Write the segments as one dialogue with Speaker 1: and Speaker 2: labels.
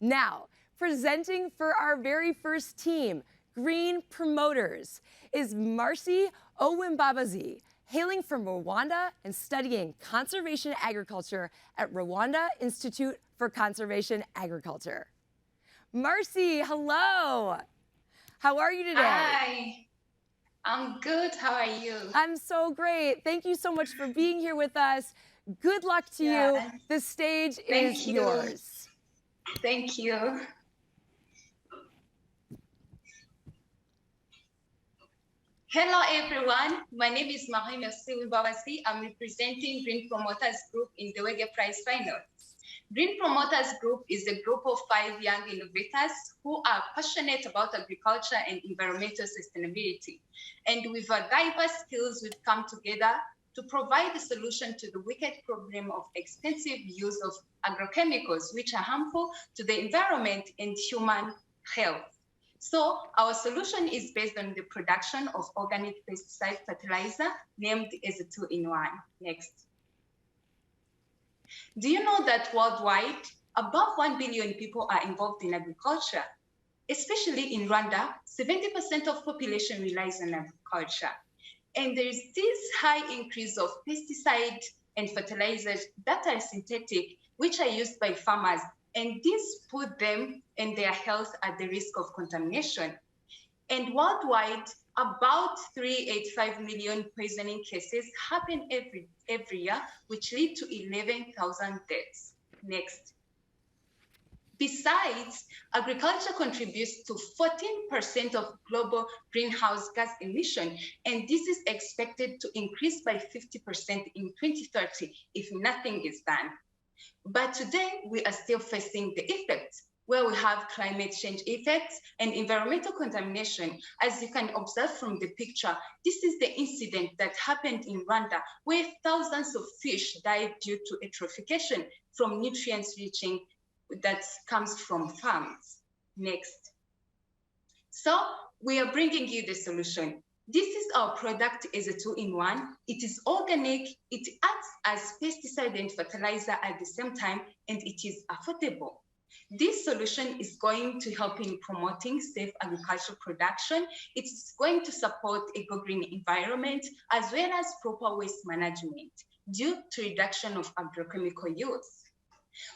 Speaker 1: Now, presenting for our very first team, Green Promoters, is Marcy Owimbabazi, hailing from Rwanda and studying conservation agriculture at Rwanda Institute for Conservation Agriculture. Marcy, hello. How are you today?
Speaker 2: Hi, I'm good. How are you?
Speaker 1: I'm so great. Thank you so much for being here with us. Good luck to you. The stage is yours.
Speaker 2: Thank you. Hello, everyone. My name is Marcy Owimbabazi. I'm representing Green Promoters Group in the Wege Prize Finals. Green Promoters Group is a group of 5 young innovators who are passionate about agriculture and environmental sustainability. And with our diverse skills, we've come together to provide a solution to the wicked problem of extensive use of agrochemicals, which are harmful to the environment and human health. So our solution is based on the production of organic pesticide fertilizer named EZA Two-in-One. Next. Do you know that worldwide, above 1 billion people are involved in agriculture? Especially in Rwanda, 70% of population relies on agriculture. And there is this high increase of pesticides and fertilizers that are synthetic, which are used by farmers, and this put them and their health at the risk of contamination. And worldwide, about 385 million poisoning cases happen every year, which lead to 11,000 deaths. Next. Besides, agriculture contributes to 14% of global greenhouse gas emission, and this is expected to increase by 50% in 2030 if nothing is done. But today, we are still facing the effects, where we have climate change effects and environmental contamination. As you can observe from the picture, this is the incident that happened in Rwanda, where thousands of fish died due to eutrophication from nutrients reaching that comes from farms. Next. So we are bringing you the solution. This is our product as a two-in-one. It is organic, it acts as pesticide and fertilizer at the same time, and it is affordable. This solution is going to help in promoting safe agricultural production. It's going to support eco-green environment as well as proper waste management due to reduction of agrochemical use.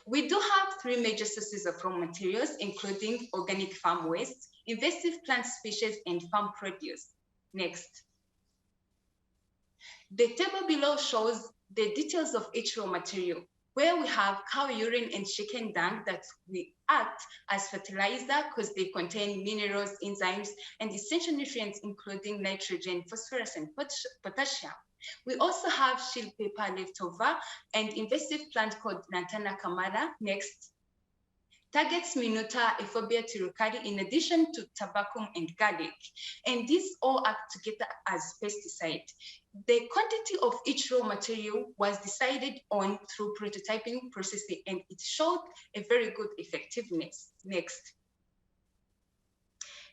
Speaker 2: We do have 3 major sources of raw materials, including organic farm waste, invasive plant species, and farm produce. Next. The table below shows the details of each raw material, where we have cow urine and chicken dung that we act as fertilizer because they contain minerals, enzymes, and essential nutrients, including nitrogen, phosphorus, and potassium. We also have shield paper leftover and invasive plant called Lantana camara. Next. Targets Minuta, Ephobia tirukari, in addition to tobacco and garlic. And these all act together as pesticide. The quantity of each raw material was decided on through prototyping processing, and it showed a very good effectiveness. Next.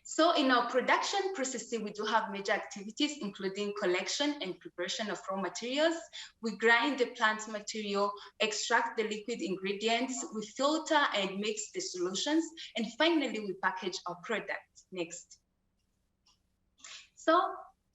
Speaker 2: So in our production processing, we do have major activities, including collection and preparation of raw materials. We grind the plant material, extract the liquid ingredients, we filter and mix the solutions, and finally, we package our product. Next. So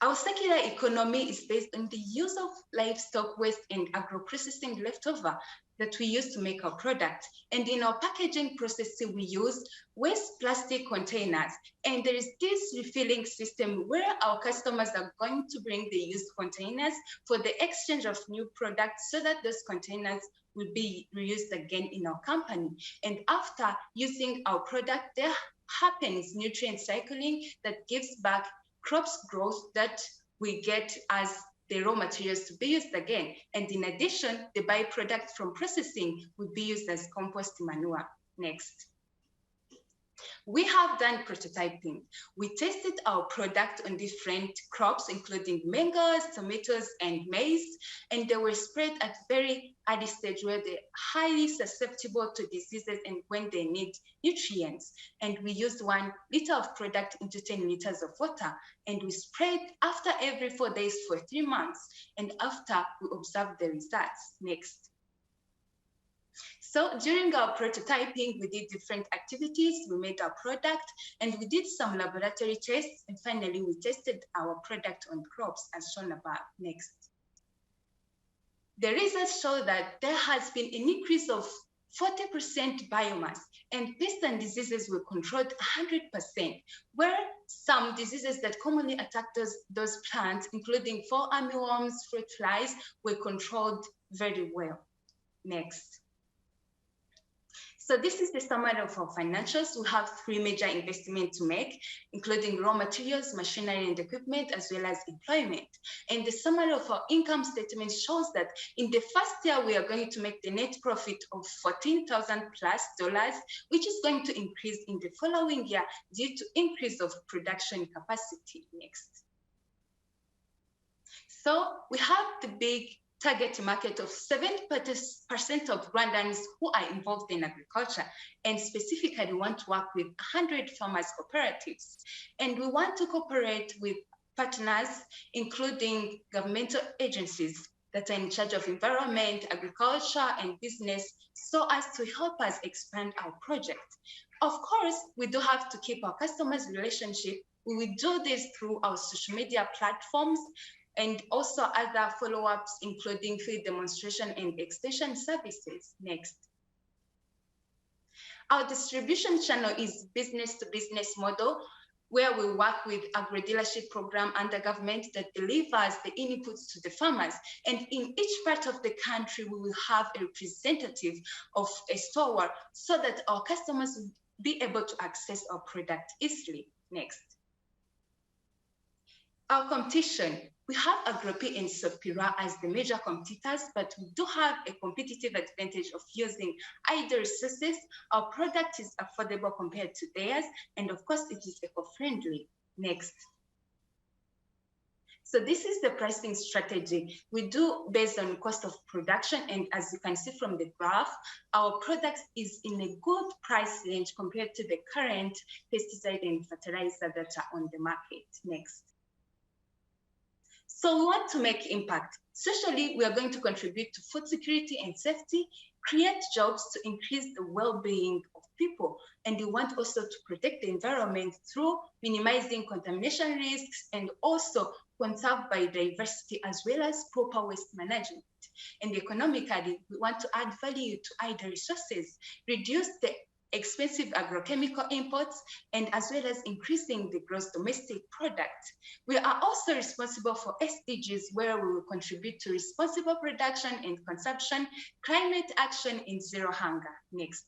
Speaker 2: our circular economy is based on the use of livestock waste and agro-processing leftover that we use to make our product. And in our packaging processing, we use waste plastic containers. And there is this refilling system where our customers are going to bring the used containers for the exchange of new products so that those containers will be reused again in our company. And after using our product, there happens nutrient cycling that gives back crops growth that we get as the raw materials to be used again. And in addition, the byproduct from processing will be used as compost manure. Next. We have done prototyping. We tested our product on different crops, including mangoes, tomatoes, and maize, and they were spread at very early stage where they're highly susceptible to diseases and when they need nutrients. And we used 1 liter of product into 10 liters of water, and we sprayed after every 4 days for 3 months. And after, we observed the results. Next. So during our prototyping, we did different activities, we made our product, and we did some laboratory tests, and finally we tested our product on crops as shown above. Next. The results show that there has been an increase of 40% biomass, and pests and diseases were controlled 100%, where some diseases that commonly attack those plants, including fall armyworms, fruit flies, were controlled very well. Next. So this is the summary of our financials. We have 3 major investments to make, including raw materials, machinery and equipment, as well as employment. And the summary of our income statement shows that in the first year, we are going to make the net profit of $14,000 plus, which is going to increase in the following year due to increase of production capacity. Next. So we have the big target market of 70% of Rwandans who are involved in agriculture, and specifically want to work with 100 farmers cooperatives. And we want to cooperate with partners, including governmental agencies that are in charge of environment, agriculture, and business, so as to help us expand our project. Of course, we do have to keep our customers' relationship. We will do this through our social media platforms, and also other follow-ups, including field demonstration and extension services. Next. Our distribution channel is business-to-business model, where we work with agro-dealership program under government that delivers the inputs to the farmers. And in each part of the country, we will have a representative of a store so that our customers will be able to access our product easily. Next. Our competition. We have Agropi and Sopira as the major competitors, but we do have a competitive advantage of using idle resources. Our product is affordable compared to theirs, and of course, it is eco-friendly. Next. So this is the pricing strategy. We do based on cost of production, and as you can see from the graph, our product is in a good price range compared to the current pesticide and fertilizer that are on the market. Next. So we want to make impact. Socially, we are going to contribute to food security and safety, create jobs to increase the well-being of people. And we want also to protect the environment through minimizing contamination risks and also conserve biodiversity as well as proper waste management. And economically, we want to add value to idle resources, reduce the expensive agrochemical imports, and as well as increasing the gross domestic product. We are also responsible for SDGs, where we will contribute to responsible production and consumption, climate action, and zero hunger. Next.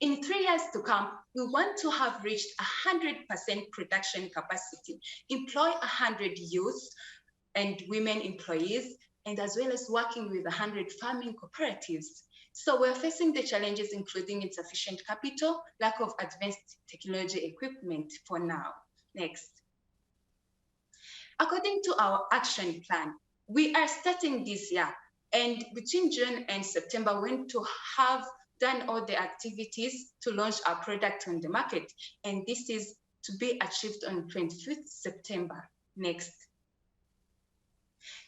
Speaker 2: In 3 years to come, we want to have reached 100% production capacity, employ 100 youth and women employees, and as well as working with 100 farming cooperatives. So we're facing the challenges including insufficient capital, lack of advanced technology equipment for now. Next. According to our action plan, we are starting this year, and between June and September, we want to have done all the activities to launch our product on the market. And this is to be achieved on 25th September. Next.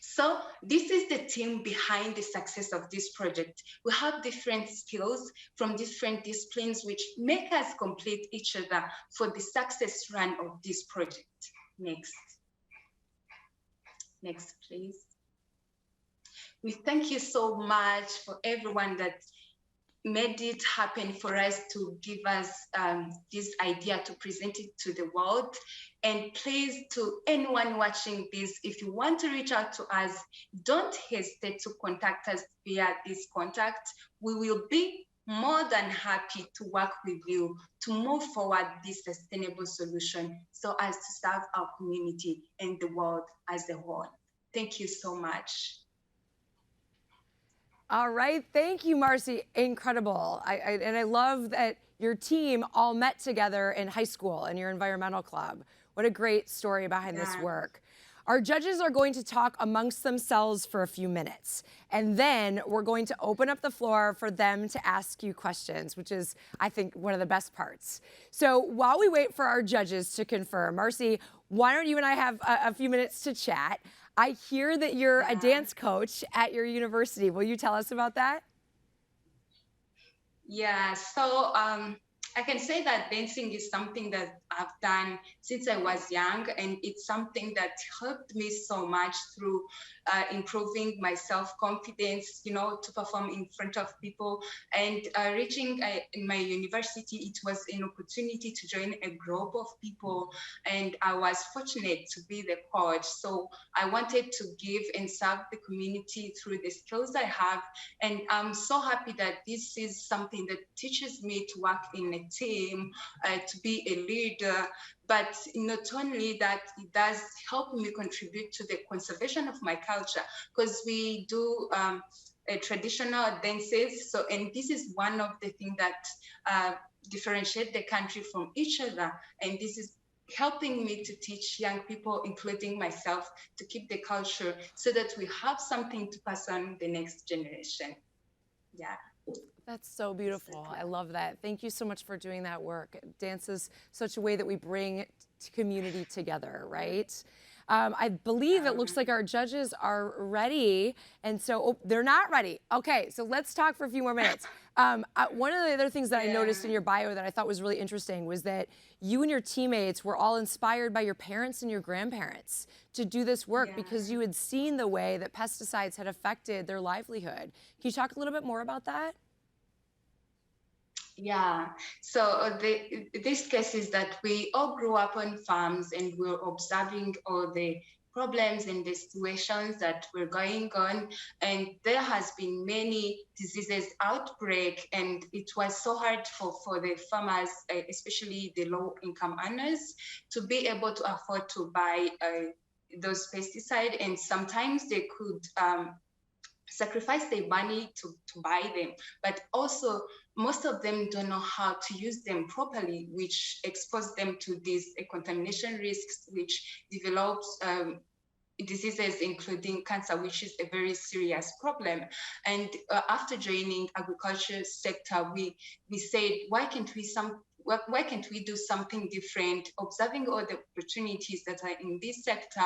Speaker 2: So this is the team behind the success of this project. We have different skills from different disciplines which make us complete each other for the success run of this project. Next. Next, please. We thank you so much for everyone that made it happen for us to give us this idea to present it to the world. And please, to anyone watching this, if you want to reach out to us, don't hesitate to contact us via this contact. We will be more than happy to work with you to move forward this sustainable solution so as to serve our community and the world as a whole. Thank you so much.
Speaker 1: All right, thank you, Marcy. Incredible. And I love that your team all met together in high school in your environmental club. What a great story behind this work. Our judges are going to talk amongst themselves for a few minutes, and then we're going to open up the floor for them to ask you questions, which is, I think, one of the best parts. So while we wait for our judges to confirm, Marcy, why don't you and I have a few minutes to chat? I hear that you're a dance coach at your university. Will you tell us about that?
Speaker 2: Yeah, so I can say that dancing is something that I've done since I was young, and it's something that helped me so much through improving my self-confidence, you know, to perform in front of people. And reaching in my university, it was an opportunity to join a group of people, and I was fortunate to be the coach. So I wanted to give and serve the community through the skills I have, and I'm so happy that this is something that teaches me to work in a team, to be a leader. But not only that, it does help me contribute to the conservation of my culture, because we do traditional dances. So, and this is one of the things that differentiate the country from each other. And this is helping me to teach young people, including myself, to keep the culture so that we have something to pass on the next generation. Yeah.
Speaker 1: That's so beautiful. I love that. Thank you so much for doing that work. Dance is such a way that we bring community together, right? I believe it looks like our judges are ready. And so, oh, they're not ready. Okay, so let's talk for a few more minutes. One of the other things that I noticed in your bio that I thought was really interesting was that you and your teammates were all inspired by your parents and your grandparents to do this work because you had seen the way that pesticides had affected their livelihood. Can you talk a little bit more about that?
Speaker 2: Yeah, so this case is that we all grew up on farms and we're observing all the problems and the situations that were going on, and there has been many diseases outbreak, and it was so hard for the farmers, especially the low income earners, to be able to afford to buy those pesticides, and sometimes they could sacrifice their money to buy them, but also most of them don't know how to use them properly, which expose them to these contamination risks, which develops diseases including cancer, which is a very serious problem. And after joining agriculture sector, we said, why can't we do something different, observing all the opportunities that are in this sector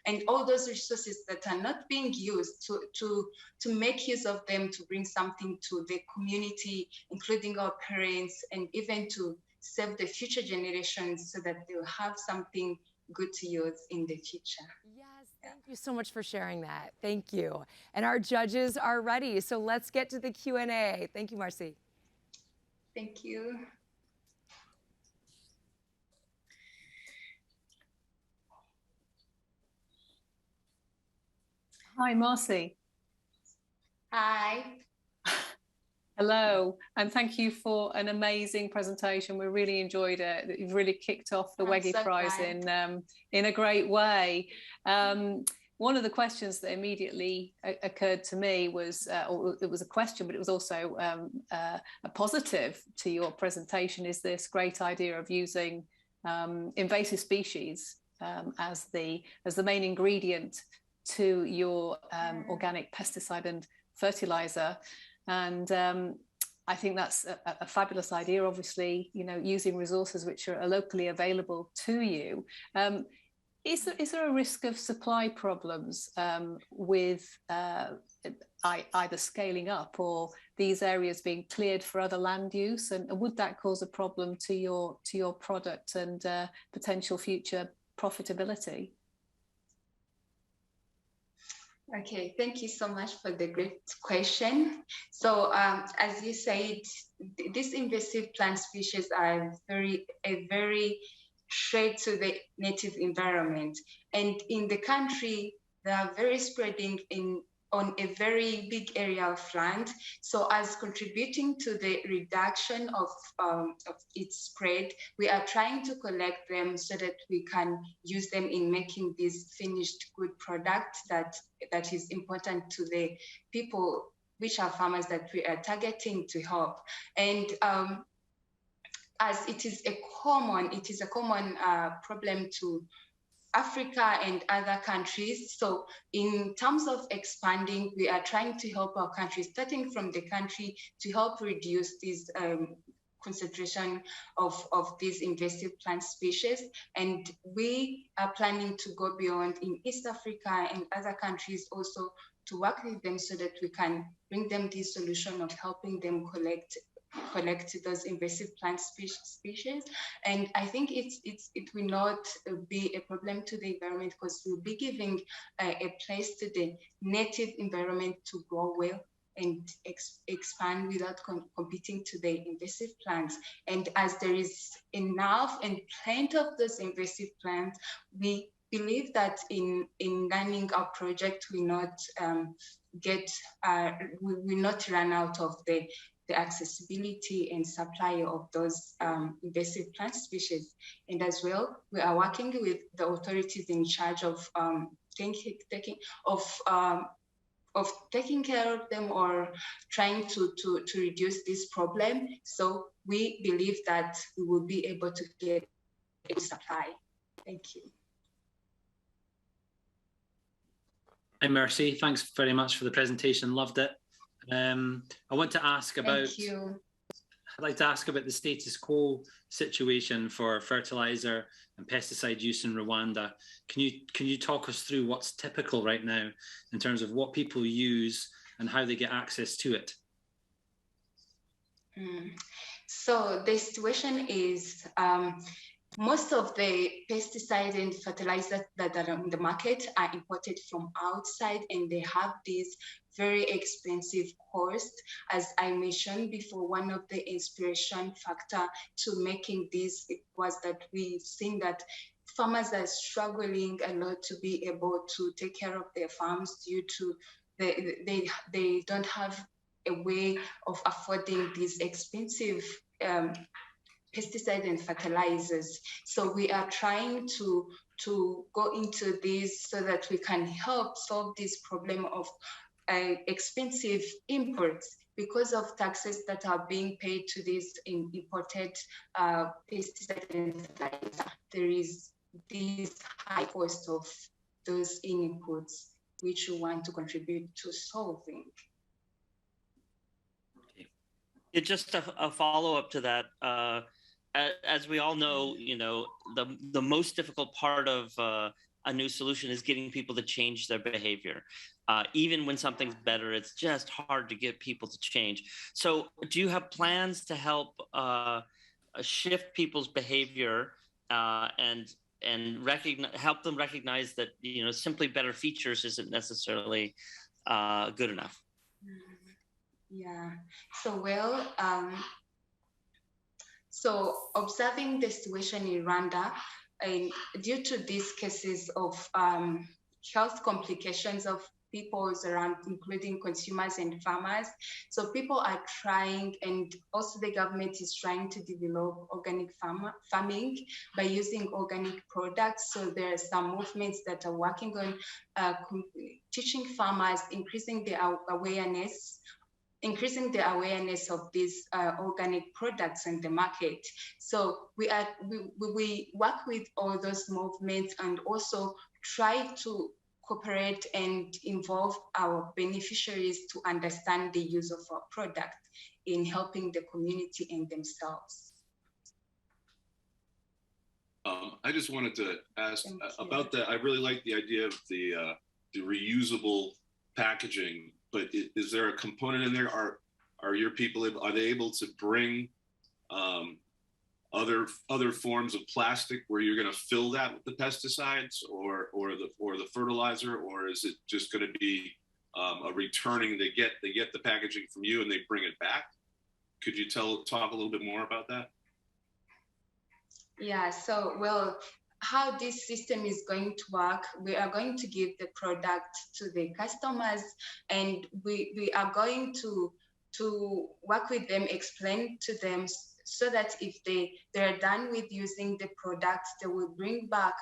Speaker 2: and all those resources that are not being used to make use of them, to bring something to the community, including our parents, and even to save the future generations so that they'll have something good to use in the future.
Speaker 1: Yes, thank you so much for sharing that. Thank you. And our judges are ready, so let's get to the Q&A. Thank you, Marcy.
Speaker 2: Thank you.
Speaker 3: Hi, Marcy.
Speaker 2: Hi.
Speaker 3: Hello, and thank you for an amazing presentation. We really enjoyed it. You've really kicked off the Wege Prize in a great way. One of the questions that immediately occurred to me was, or it was a question, but it was also a positive to your presentation, is this great idea of using invasive species as the main ingredient to your organic pesticide and fertilizer. And I think that's a fabulous idea, obviously, you know, using resources which are locally available to you. Is there a risk of supply problems with either scaling up or these areas being cleared for other land use? And would that cause a problem to your product and potential future profitability?
Speaker 2: Okay, thank you so much for the great question. So as you said, these invasive plant species are a very threat to the native environment. And in the country, they are very spreading on a very big area of land. So as contributing to the reduction of its spread, we are trying to collect them so that we can use them in making this finished good product that is important to the people, which are farmers that we are targeting to help. And as it is a common problem to Africa and other countries. So in terms of expanding, we are trying to help our country, starting from the country, to help reduce this concentration of these invasive plant species. And we are planning to go beyond in East Africa and other countries also to work with them so that we can bring them this solution of helping them collect collect those invasive plant species. And I think it will not be a problem to the environment, because we'll be giving a place to the native environment to grow well and expand without competing to the invasive plants. And as there is enough and plenty of those invasive plants, we believe that in running our project, we will not run out of the accessibility and supply of those invasive plant species. And as well, we are working with the authorities in charge of taking care of them, or trying to reduce this problem. So we believe that we will be able to get a supply. Thank you.
Speaker 4: Hi, Mercy. Thanks very much for the presentation. Loved it. I want to ask about.
Speaker 2: Thank you.
Speaker 4: I'd like to ask about the status quo situation for fertilizer and pesticide use in Rwanda. Can you talk us through what's typical right now in terms of what people use and how they get access to it?
Speaker 2: So the situation is most of the pesticides and fertilizers that are on the market are imported from outside, and they have these very expensive cost. As I mentioned before, one of the inspiration factor to making this was that we've seen that farmers are struggling a lot to be able to take care of their farms due to they don't have a way of affording these expensive pesticides and fertilizers. So we are trying to go into this so that we can help solve this problem of expensive imports because of taxes that are being paid to these imported pesticides and fertilizer. There is this high cost of those inputs, which we want to contribute to solving.
Speaker 5: Just a follow-up to that. As we all know, the most difficult part of a new solution is getting people to change their behavior. Even when something's better, it's just hard to get people to change. So do you have plans to help shift people's behavior and help them recognize that simply better features isn't necessarily good enough?
Speaker 2: Yeah. So observing the situation in Rwanda, and due to these cases of health complications of people around, including consumers and farmers, so people are trying, and also the government is trying to develop organic farming by using organic products. So there are some movements that are working on teaching farmers, increasing the awareness of these organic products in the market. So we work with all those movements and also try to cooperate and involve our beneficiaries to understand the use of our product in helping the community and themselves.
Speaker 6: I just wanted to ask about that. I really like the idea of the reusable packaging. But is there a component in there? Are your people are they able to bring other forms of plastic where you're going to fill that with the pesticides or the fertilizer, or is it just going to be a returning? They get the packaging from you and they bring it back. Could you talk a little bit more about that?
Speaker 2: Yeah. So how this system is going to work, we are going to give the product to the customers, and we are going to work with them, explain to them, so that if they're done with using the product, they will bring back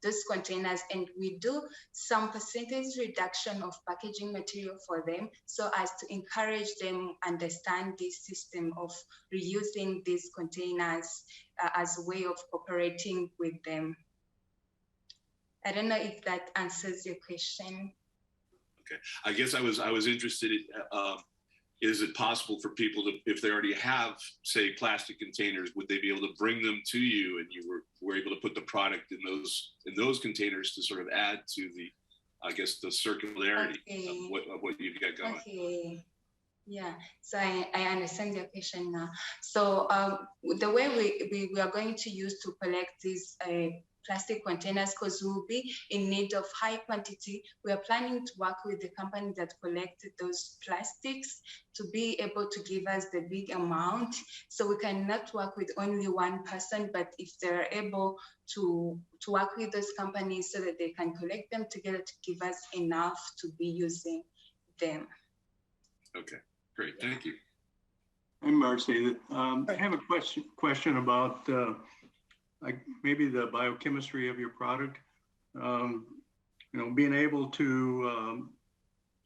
Speaker 2: those containers, and we do some percentage reduction of packaging material for them, so as to encourage them understand this system of reusing these containers as a way of cooperating with them. I don't know if that answers your question.
Speaker 6: Okay, I guess I was interested in, is it possible for people to, if they already have, say, plastic containers, would they be able to bring them to you, and you were able to put the product in those containers to sort of add to the, I guess, the circularity of what you've got going?
Speaker 2: Okay. Yeah, so I understand your question now. So the way we are going to use to collect these plastic containers, because we'll be in need of high quantity, we are planning to work with the company that collected those plastics to be able to give us the big amount. So we cannot work with only one person, but if they're able to work with those companies so that they can collect them together to give us enough to be using them.
Speaker 6: Okay, great, thank you.
Speaker 7: I'm Marcy. I have a question about like maybe the biochemistry of your product. You know, being able to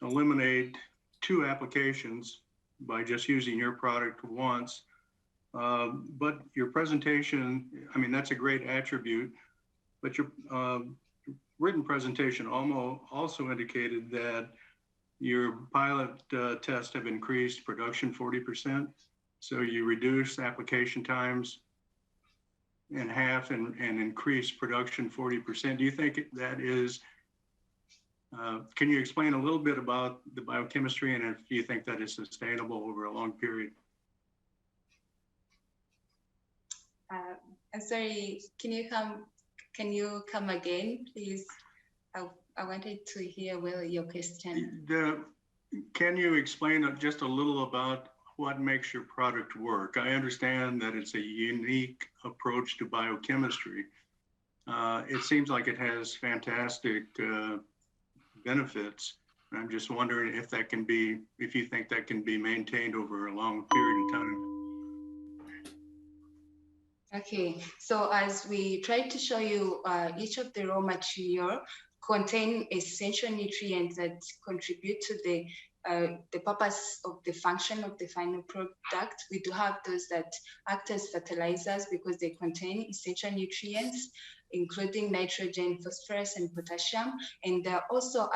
Speaker 7: eliminate 2 applications by just using your product once. But your presentation, I mean, that's a great attribute, but your written presentation also indicated that your pilot tests have increased production 40%. So you reduce application times in half and increase production 40%. Do you think that is, can you explain a little bit about the biochemistry and if you think that is sustainable over a long period?
Speaker 2: I'm sorry, can you come again, please? I wanted to hear well your question.
Speaker 7: Can you explain just a little about what makes your product work? I understand that it's a unique approach to biochemistry. It seems like it has fantastic benefits. I'm just wondering if that can be, if you think that can be maintained over a long period of time.
Speaker 2: Okay, so as we try to show you, each of the raw material contain essential nutrients that contribute to the purpose of the function of the final product. We do have those that act as fertilizers because they contain essential nutrients, including nitrogen, phosphorus, and potassium. And there are also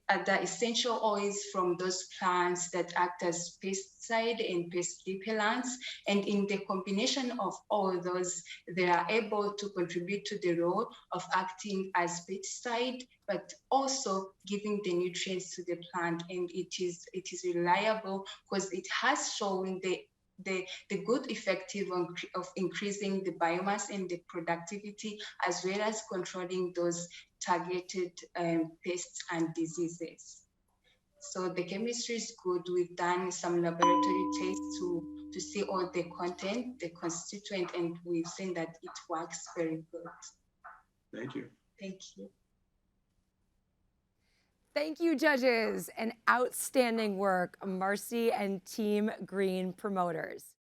Speaker 2: other essential oils from those plants that act as pesticide and pest repellents. And in the combination of all those, they are able to contribute to the role of acting as pesticide, but also giving the nutrients to the plant. And it is reliable because it has shown the good effective of increasing the biomass and the productivity, as well as controlling those targeted pests and diseases. So the chemistry is good. We've done some laboratory tests to see all the content, the constituent, and we've seen that it works very good.
Speaker 7: Thank you.
Speaker 2: Thank you.
Speaker 1: Thank you, judges, and outstanding work, Marcy and Team Green Promoters.